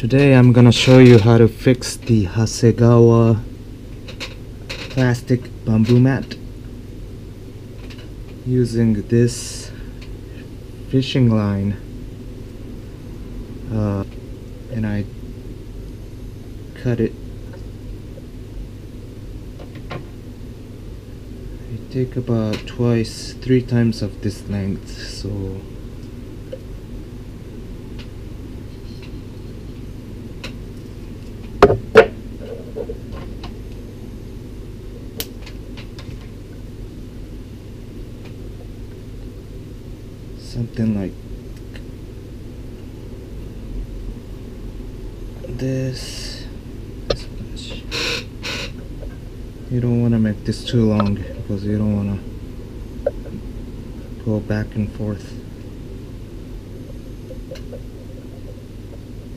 Today I'm gonna show you how to fix the Hasegawa plastic bamboo mat using this fishing line, and I cut it. I take about three times of this length, so something like this. You don't want to make this too long because you don't want to go back and forth.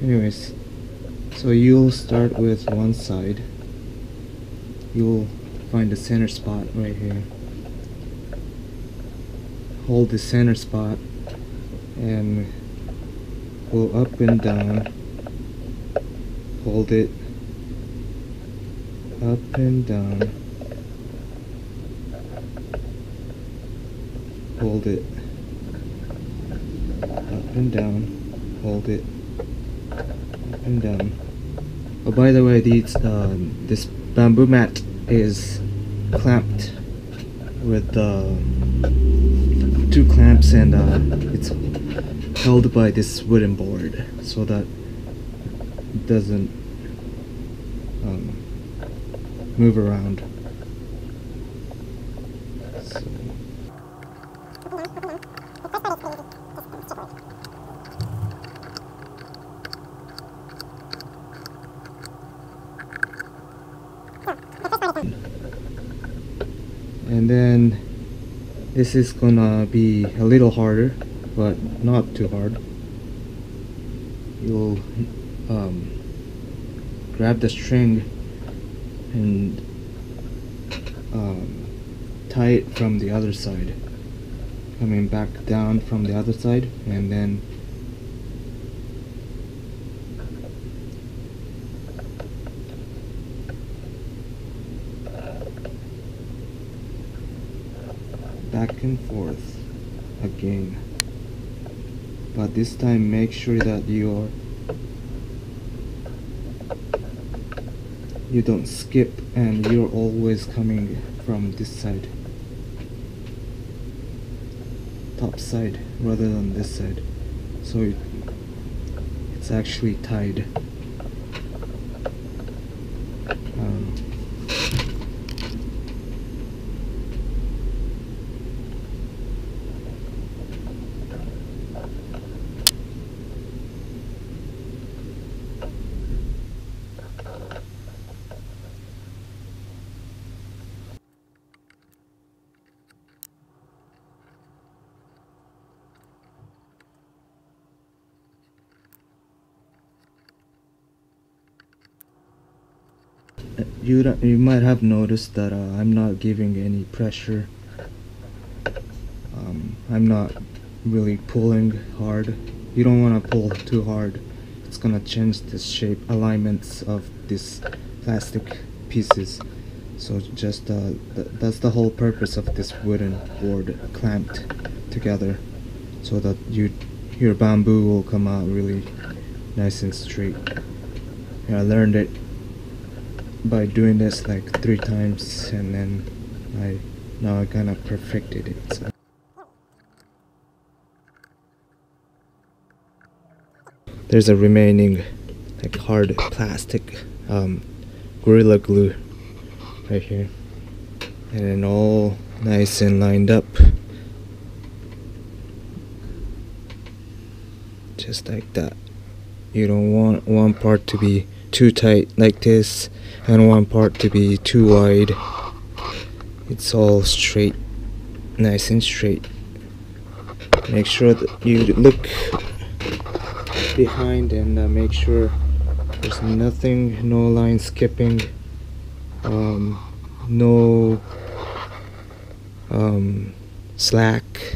Anyways, so you'll start with one side. You'll find the center spot right here. Hold the center spot and go up and down. Hold it up and down. Hold it up and down. Hold it up and down. Oh, by the way, this bamboo mat is clamped with two clamps, and it's held by this wooden board so that it doesn't move around. So. And then this is gonna be a little harder, but not too hard. You'll grab the string and tie it from the other side, coming back down from the other side, and then back and forth again. But this time make sure that you don't skip and you're always coming from this side, top side, rather than this side, so it's actually tied. You might have noticed that I'm not giving any pressure. I'm not really pulling hard. You don't want to pull too hard. It's gonna change the shape, alignments of these plastic pieces. So just that's the whole purpose of this wooden board clamped together, so that your bamboo will come out really nice and straight. I learned it by doing this like 3 times, and then now I kind of perfected it. So. There's a remaining like hard plastic Gorilla Glue right here, and then all nice and lined up, just like that. You don't want one part to be too tight like this and one part to be too wide. It's all straight, nice and straight. Make sure that you look behind and make sure there's nothing, no line skipping, no slack,